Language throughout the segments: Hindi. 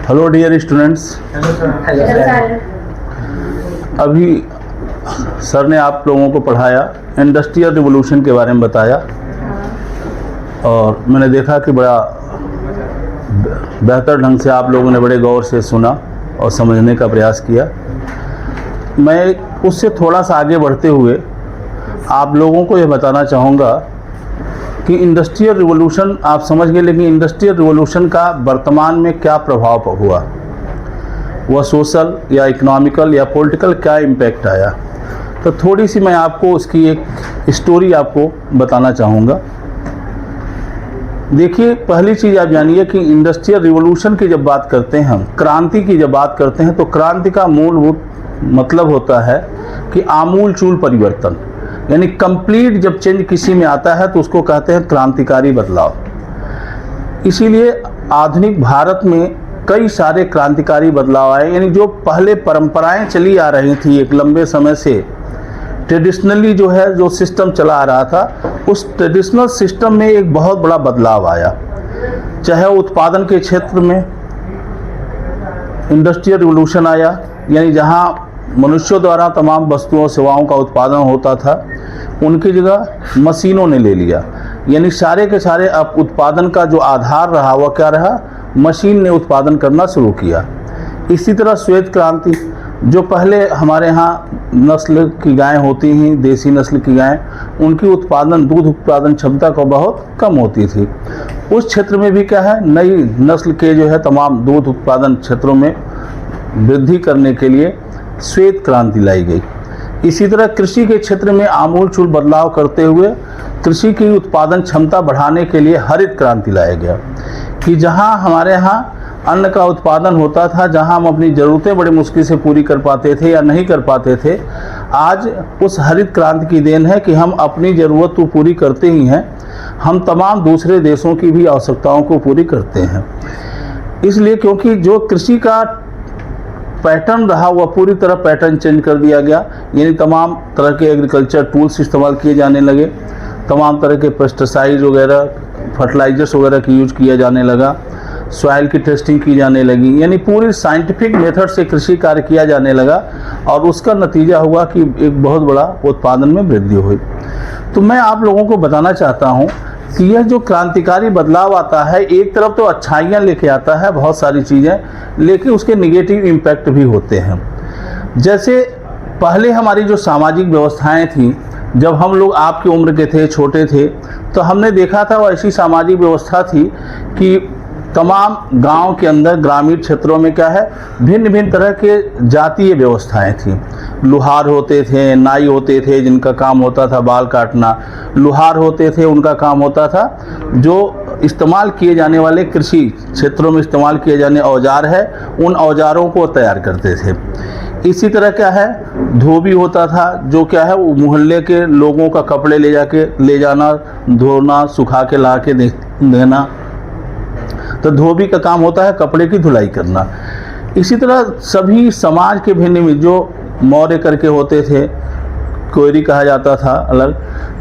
Hello dear students. Hello sir. अभी सर ने आप लोगों को पढ़ाया, इंडस्ट्रियल रिवॉल्यूशन के बारे में बताया और मैंने देखा कि बड़ा बेहतर ढंग से आप लोगों ने बड़े गौर से सुना और समझने का प्रयास किया। मैं उससे थोड़ा सा आगे बढ़ते हुए आप लोगों को यह बताना चाहूँगा कि इंडस्ट्रियल रिवॉल्यूशन आप समझ गए, लेकिन इंडस्ट्रियल रिवॉल्यूशन का वर्तमान में क्या प्रभाव हुआ, वह सोशल या इकोनॉमिकल या पॉलिटिकल क्या इम्पैक्ट आया। तो थोड़ी सी मैं आपको उसकी एक स्टोरी आपको बताना चाहूँगा। देखिए, पहली चीज़ आप जानिए कि इंडस्ट्रियल रिवॉल्यूशन की जब बात करते हैं हम, क्रांति की जब बात करते हैं, तो क्रांति का मूलभूत मतलब होता है कि आमूलचूल परिवर्तन, यानी कंप्लीट जब चेंज किसी में आता है तो उसको कहते हैं क्रांतिकारी बदलाव। इसीलिए आधुनिक भारत में कई सारे क्रांतिकारी बदलाव आए, यानी जो पहले परंपराएं चली आ रही थी एक लंबे समय से, ट्रेडिशनली जो सिस्टम चला आ रहा था, उस ट्रेडिशनल सिस्टम में एक बहुत बड़ा बदलाव आया। चाहे उत्पादन के क्षेत्र में इंडस्ट्रियल रिवॉल्यूशन आया, यानी जहां मनुष्यों द्वारा तमाम वस्तुओं सेवाओं का उत्पादन होता था, उनकी जगह मशीनों ने ले लिया, यानी सारे के सारे अब उत्पादन का जो आधार रहा वह क्या रहा, मशीन ने उत्पादन करना शुरू किया। इसी तरह श्वेत क्रांति, जो पहले हमारे यहाँ नस्ल की गायें होती हैं, देसी नस्ल की गायें, उनकी दूध उत्पादन क्षमता को बहुत कम होती थी, उस क्षेत्र में भी क्या है, नई नस्ल के तमाम दूध उत्पादन क्षेत्रों में वृद्धि करने के लिए श्वेत क्रांति लाई गई। इसी तरह कृषि के क्षेत्र में आमूलचूल बदलाव करते हुए कृषि की उत्पादन क्षमता बढ़ाने के लिए हरित क्रांति लाया गया, कि जहां हमारे यहाँ अन्न का उत्पादन होता था, जहां हम अपनी ज़रूरतें बड़ी मुश्किल से पूरी कर पाते थे या नहीं कर पाते थे, आज उस हरित क्रांति की देन है कि हम अपनी ज़रूरत तो पूरी करते ही हैं, हम तमाम दूसरे देशों की भी आवश्यकताओं को पूरी करते हैं। इसलिए क्योंकि जो कृषि का पैटर्न रहा वह पूरी तरह पैटर्न चेंज कर दिया गया, यानी तमाम तरह के एग्रीकल्चर टूल्स इस्तेमाल किए जाने लगे, तमाम तरह के पेस्टिसाइड वगैरह, फर्टिलाइजर्स वगैरह की यूज किया जाने लगा, सॉइल की टेस्टिंग की जाने लगी, यानी पूरी साइंटिफिक मेथड से कृषि कार्य किया जाने लगा और उसका नतीजा हुआ कि एक बहुत बड़ा उत्पादन में वृद्धि हुई। तो मैं आप लोगों को बताना चाहता हूँ कि यह जो क्रांतिकारी बदलाव आता है, एक तरफ तो अच्छाइयाँ लेके आता है बहुत सारी चीज़ें, लेकिन उसके निगेटिव इम्पैक्ट भी होते हैं। जैसे पहले हमारी जो सामाजिक व्यवस्थाएं थी, जब हम लोग आपकी उम्र के थे, छोटे थे, तो हमने देखा था वो ऐसी सामाजिक व्यवस्था थी कि तमाम गांव के अंदर, ग्रामीण क्षेत्रों में क्या है, भिन्न भिन्न तरह के जातीय व्यवस्थाएं थी। लुहार होते थे, नाई होते थे जिनका काम होता था बाल काटना, लुहार होते थे उनका काम होता था जो इस्तेमाल किए जाने वाले कृषि क्षेत्रों में इस्तेमाल किए जाने औजार है, उन औजारों को तैयार करते थे। इसी तरह क्या है, धोबी होता था, जो क्या है वो मोहल्ले के लोगों का कपड़े ले जाना, धोना, सुखा के ला के देना, तो धोबी का काम होता है कपड़े की धुलाई करना। इसी तरह सभी समाज के भिन्न में जो मौर्य करके होते थे, कोयरी कहा जाता था अलग,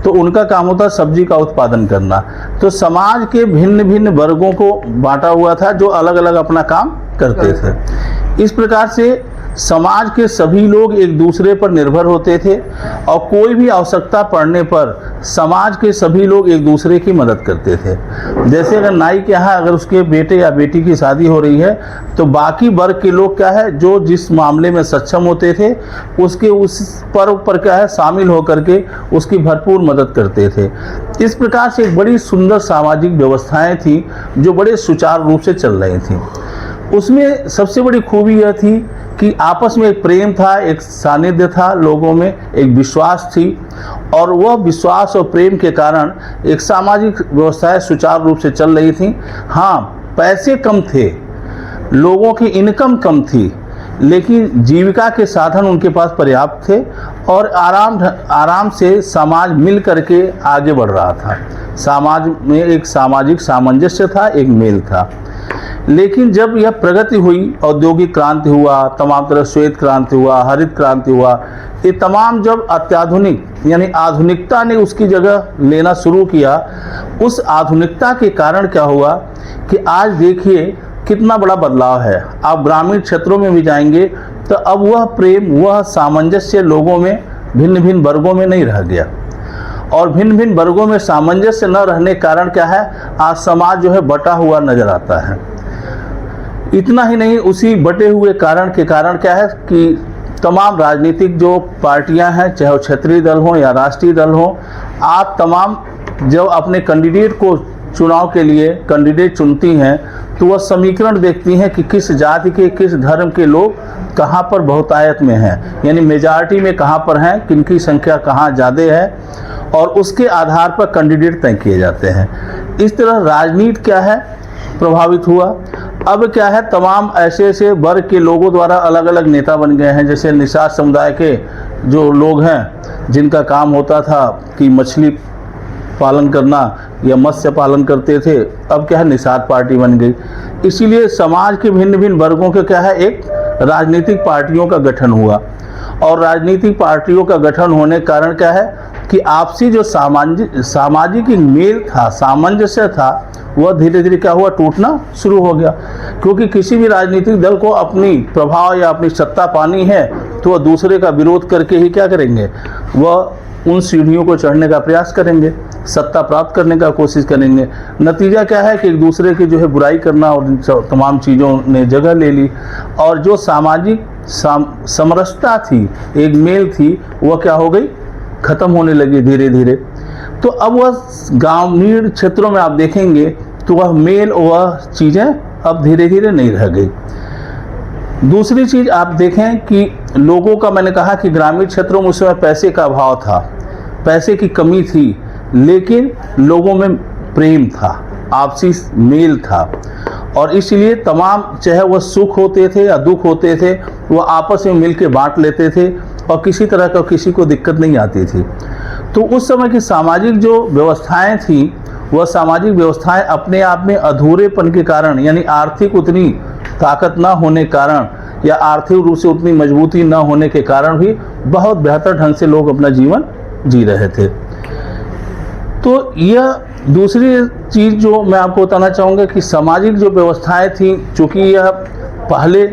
तो उनका काम होता सब्जी का उत्पादन करना। तो समाज के भिन्न भिन्न वर्गों को बांटा हुआ था जो अलग अलग अपना काम करते थे। इस प्रकार से समाज के सभी लोग एक दूसरे पर निर्भर होते थे और कोई भी आवश्यकता पड़ने पर समाज के सभी लोग एक दूसरे की मदद करते थे। जैसे अगर नाई के यहाँ अगर उसके बेटे या बेटी की शादी हो रही है, तो बाकी वर्ग के लोग क्या है, जो जिस मामले में सक्षम होते थे उसके उस पर्व पर क्या है शामिल होकर के उसकी भरपूर मदद करते थे। इस प्रकार से एक बड़ी सुंदर सामाजिक व्यवस्थाएं थी जो बड़े सुचारू रूप से चल रही थी। उसमें सबसे बड़ी खूबी यह थी कि आपस में एक प्रेम था, एक सानिध्य था, लोगों में एक विश्वास थी, और वह विश्वास और प्रेम के कारण एक सामाजिक व्यवस्थाएं सुचारू रूप से चल रही थी। हाँ, पैसे कम थे, लोगों की इनकम कम थी, लेकिन जीविका के साधन उनके पास पर्याप्त थे और आराम से समाज मिल करके आगे बढ़ रहा था। समाज में एक सामाजिक सामंजस्य था, एक मेल था। लेकिन जब यह प्रगति हुई, औद्योगिक क्रांति हुआ, तमाम तरह श्वेत क्रांति हुआ, हरित क्रांति हुआ, ये तमाम जब अत्याधुनिक यानी आधुनिकता ने उसकी जगह लेना शुरू किया, उस आधुनिकता के कारण क्या हुआ कि आज देखिए कितना बड़ा बदलाव है। आप ग्रामीण क्षेत्रों में भी जाएंगे तो अब वह प्रेम, वह सामंजस्य लोगों में, भिन्न भिन्न वर्गों में नहीं रह गया। और भिन्न भिन्न वर्गों में सामंजस्य न रहने के कारण क्या है, आज समाज जो है बटा हुआ नजर आता है। इतना ही नहीं, उसी बटे हुए कारण के कारण क्या है कि तमाम राजनीतिक जो पार्टियां हैं, चाहे वो क्षेत्रीय दल हों या राष्ट्रीय दल हों, आप तमाम जब अपने कैंडिडेट को चुनाव के लिए कैंडिडेट चुनती हैं तो वह समीकरण देखती हैं कि किस जाति के, किस धर्म के लोग कहाँ पर बहुतायत में हैं, यानी मेजॉरिटी में कहाँ पर हैं, किनकी संख्या कहाँ ज़्यादा है, और उसके आधार पर कैंडिडेट तय किए जाते हैं। इस तरह राजनीति क्या है प्रभावित हुआ। अब क्या है, तमाम ऐसे ऐसे वर्ग के लोगों द्वारा अलग अलग नेता बन गए हैं। जैसे निषाद समुदाय के जो लोग हैं, जिनका काम होता था कि मछली पालन करना या मत्स्य पालन करते थे, अब क्या है निषाद पार्टी बन गई। इसीलिए समाज के भिन्न भिन्न वर्गों के क्या है, एक राजनीतिक पार्टियों का गठन हुआ। और राजनीतिक पार्टियों का गठन होने के कारण क्या है कि आपसी जो सामाजिक मेल था, सामंजस्य था, वह धीरे धीरे क्या हुआ, टूटना शुरू हो गया। क्योंकि किसी भी राजनीतिक दल को अपनी प्रभाव या अपनी सत्ता पानी है तो वह दूसरे का विरोध करके ही क्या करेंगे, वह उन सीढ़ियों को चढ़ने का प्रयास करेंगे, सत्ता प्राप्त करने का कोशिश करेंगे। नतीजा क्या है कि एक दूसरे की जो है बुराई करना और तमाम चीज़ों ने जगह ले ली। और जो सामाजिक समरसता थी, एक मेल थी, वह क्या हो गई, खत्म होने लगी धीरे धीरे। तो अब वह ग्रामीण क्षेत्रों में आप देखेंगे तो वह मेल, वह चीज़ें अब धीरे धीरे नहीं रह गई। दूसरी चीज़ आप देखें कि लोगों का, मैंने कहा कि ग्रामीण क्षेत्रों में उस समय पैसे का अभाव था, पैसे की कमी थी, लेकिन लोगों में प्रेम था, आपसी मेल था। और इसलिए तमाम, चाहे वह सुख होते थे या दुख होते थे, वह आपस में मिल के बांट लेते थे और किसी तरह का किसी को दिक्कत नहीं आती थी। तो उस समय की सामाजिक जो व्यवस्थाएं थी, वह सामाजिक व्यवस्थाएं अपने आप में अधूरेपन के कारण, यानी आर्थिक उतनी ताकत न होने के कारण या आर्थिक रूप से उतनी मजबूती न होने के कारण भी बहुत बेहतर ढंग से लोग अपना जीवन जी रहे थे। तो यह दूसरी चीज़ जो मैं आपको बताना चाहूँगा कि सामाजिक जो व्यवस्थाएं थी, चूँकि यह पहले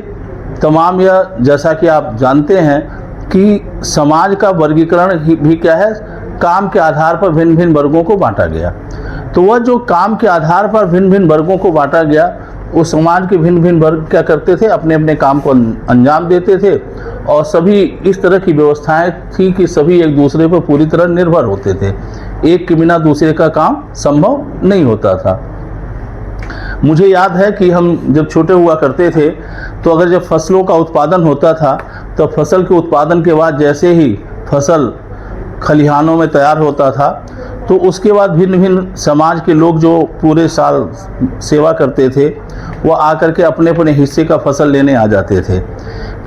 तमाम, यह जैसा कि आप जानते हैं कि समाज का वर्गीकरण भी क्या है, काम के आधार पर भिन्न भिन्न वर्गों को बांटा गया। तो वह जो काम के आधार पर भिन्न भिन्न वर्गों को बांटा गया, उस समाज के भिन्न भिन्न वर्ग क्या करते थे, अपने अपने काम को अंजाम देते थे। और सभी इस तरह की व्यवस्थाएं थी कि सभी एक दूसरे पर पूरी तरह निर्भर होते थे, एक के बिना दूसरे का काम संभव नहीं होता था। मुझे याद है कि हम जब छोटे हुआ करते थे तो अगर जब फसलों का उत्पादन होता था तो फसल के उत्पादन के बाद जैसे ही फसल खलिहानों में तैयार होता था तो उसके बाद भिन्न भिन्न समाज के लोग जो पूरे साल सेवा करते थे, वो आकर के अपने अपने हिस्से का फसल लेने आ जाते थे।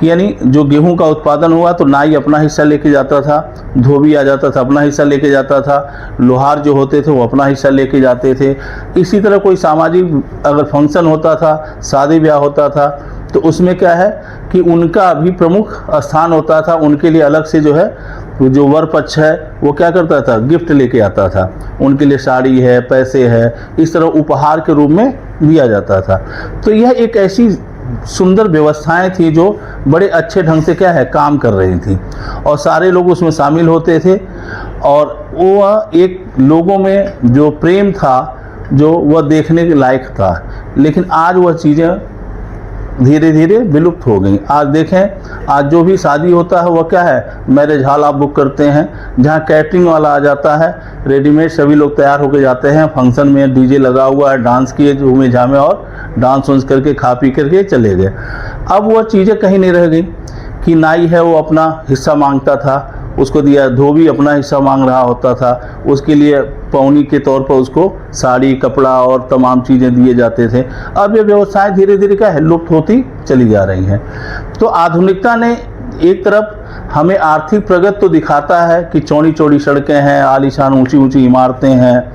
यानी जो गेहूं का उत्पादन हुआ तो नाई अपना हिस्सा लेके जाता था, धोबी आ जाता था अपना हिस्सा लेके जाता था, लोहार जो होते थे वो अपना हिस्सा लेके जाते थे। इसी तरह कोई सामाजिक अगर फंक्शन होता था, शादी ब्याह होता था, तो उसमें क्या है कि उनका भी प्रमुख स्थान होता था। उनके लिए अलग से जो है, जो वर पक्ष है वो क्या करता था, गिफ्ट लेके आता था, उनके लिए साड़ी है, पैसे है, इस तरह उपहार के रूप में दिया जाता था। तो यह एक ऐसी सुंदर व्यवस्थाएं थी जो बड़े अच्छे ढंग से क्या है काम कर रही थी और सारे लोग उसमें शामिल होते थे। और वो एक लोगों में जो प्रेम था, जो वह देखने के लायक था। लेकिन आज वह चीज़ें धीरे धीरे विलुप्त हो गई। आज देखें, आज जो भी शादी होता है वह क्या है, मैरिज हॉल आप बुक करते हैं, जहां कैटरिंग वाला आ जाता है, रेडीमेड सभी लोग तैयार होकर जाते हैं, फंक्शन में डीजे लगा हुआ है, डांस किए झूमे झामे और डांस वांस करके खा पी करके चले गए। अब वह चीज़ें कहीं नहीं रह गई कि नाई है वो अपना हिस्सा मांगता था, उसको दिया, धोबी अपना हिस्सा मांग रहा होता था, उसके लिए पौनी के तौर पर उसको साड़ी, कपड़ा और तमाम चीज़ें दिए जाते थे। अब ये व्यवस्थाएं धीरे धीरे क्या है, लुप्त होती चली जा रही हैं। तो आधुनिकता ने एक तरफ हमें आर्थिक प्रगति तो दिखाता है कि चौड़ी चौड़ी सड़कें हैं, आलीशान ऊंची ऊंची इमारतें हैं,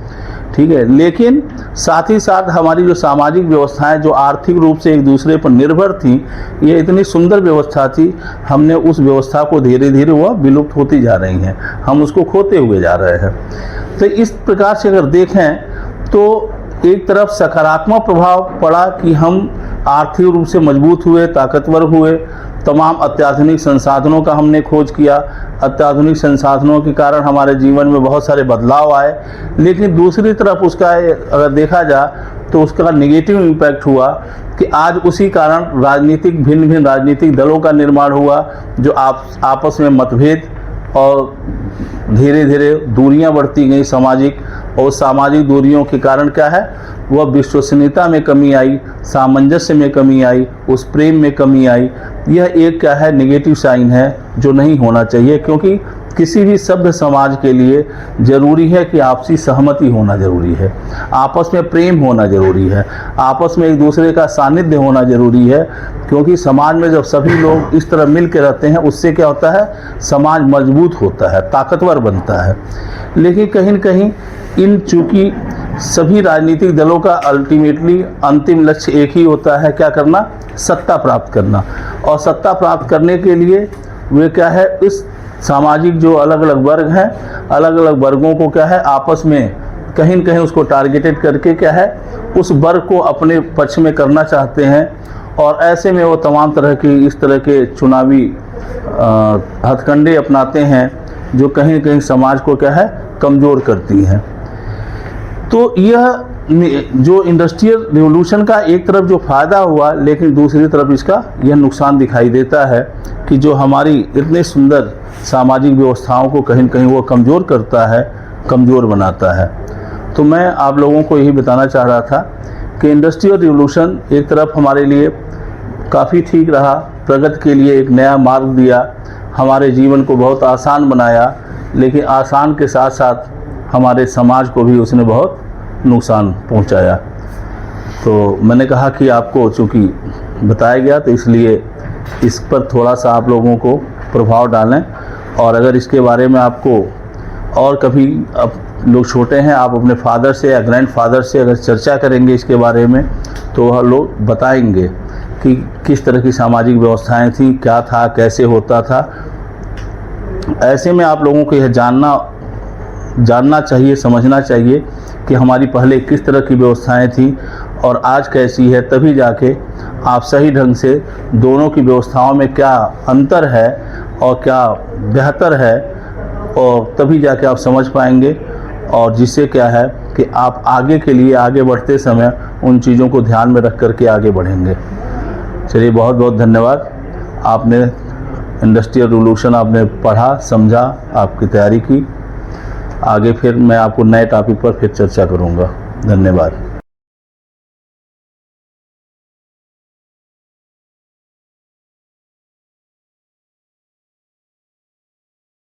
ठीक है, लेकिन साथ ही साथ हमारी जो सामाजिक व्यवस्थाएं जो आर्थिक रूप से एक दूसरे पर निर्भर थी, ये इतनी सुंदर व्यवस्था थी, हमने उस व्यवस्था को धीरे धीरे वह विलुप्त होती जा रही हैं, हम उसको खोते हुए जा रहे हैं। तो इस प्रकार से अगर देखें तो एक तरफ सकारात्मक प्रभाव पड़ा कि हम आर्थिक रूप से मजबूत हुए, ताकतवर हुए। तमाम अत्याधुनिक संसाधनों का हमने खोज किया। अत्याधुनिक संसाधनों के कारण हमारे जीवन में बहुत सारे बदलाव आए, लेकिन दूसरी तरफ उसका अगर देखा जाए तो उसका नेगेटिव इम्पैक्ट हुआ कि आज उसी कारण भिन्न भिन्न राजनीतिक दलों का निर्माण हुआ, जो आपस में मतभेद और धीरे धीरे दूरियां बढ़ती गई सामाजिक, और सामाजिक दूरियों के कारण क्या है, वह विश्वसनीयता में कमी आई, सामंजस्य में कमी आई, उस प्रेम में कमी आई। यह एक क्या है, नेगेटिव साइन है जो नहीं होना चाहिए, क्योंकि किसी भी सभ्य समाज के लिए जरूरी है कि आपसी सहमति होना जरूरी है, आपस में प्रेम होना जरूरी है, आपस में एक दूसरे का सानिध्य होना जरूरी है। क्योंकि समाज में जब सभी लोग इस तरह मिल के रहते हैं, उससे क्या होता है, समाज मजबूत होता है, ताकतवर बनता है। लेकिन कहीं न कहीं चूंकि सभी राजनीतिक दलों का अल्टीमेटली अंतिम लक्ष्य एक ही होता है, क्या करना, सत्ता प्राप्त करना। और सत्ता प्राप्त करने के लिए वे क्या है, इस सामाजिक जो अलग अलग वर्ग हैं, अलग अलग वर्गों को क्या है, आपस में कहीं न कहीं उसको टारगेटेड करके क्या है, उस वर्ग को अपने पक्ष में करना चाहते हैं। और ऐसे में वो तमाम तरह की इस तरह के चुनावी हथकंडे अपनाते हैं, जो कहीं न कहीं समाज को क्या है, कमज़ोर करती हैं। तो यह जो इंडस्ट्रियल रिवोल्यूशन का एक तरफ जो फ़ायदा हुआ, लेकिन दूसरी तरफ इसका यह नुकसान दिखाई देता है कि जो हमारी इतने सुंदर सामाजिक व्यवस्थाओं को कहीं न कहीं वो कमज़ोर करता है, कमज़ोर बनाता है। तो मैं आप लोगों को यही बताना चाह रहा था कि इंडस्ट्रियल रिवोल्यूशन एक तरफ हमारे लिए काफ़ी ठीक रहा, प्रगति के लिए एक नया मार्ग दिया, हमारे जीवन को बहुत आसान बनाया, लेकिन आसान के साथ साथ हमारे समाज को भी उसने बहुत नुकसान पहुंचाया। तो मैंने कहा कि आपको चूँकि बताया गया, तो इसलिए इस पर थोड़ा सा आप लोगों को प्रभाव डालें। और अगर इसके बारे में आपको और कभी, अब लोग छोटे हैं, आप अपने फादर से या ग्रैंडफादर से अगर चर्चा करेंगे इसके बारे में, तो वह लोग बताएंगे कि किस तरह की सामाजिक व्यवस्थाएं थी, क्या था, कैसे होता था। ऐसे में आप लोगों को यह जानना चाहिए, समझना चाहिए कि हमारी पहले किस तरह की व्यवस्थाएं थी और आज कैसी है। तभी जाके आप सही ढंग से दोनों की व्यवस्थाओं में क्या अंतर है और क्या बेहतर है, और तभी जाके आप समझ पाएंगे, और जिससे क्या है कि आप आगे के लिए, आगे बढ़ते समय उन चीज़ों को ध्यान में रख करके आगे बढ़ेंगे। चलिए, बहुत बहुत धन्यवाद। आपने इंडस्ट्रियल रिवोल्यूशन आपने पढ़ा, समझा, आपकी तैयारी की। आगे फिर मैं आपको नए टॉपिक पर फिर चर्चा करूँगा। धन्यवाद।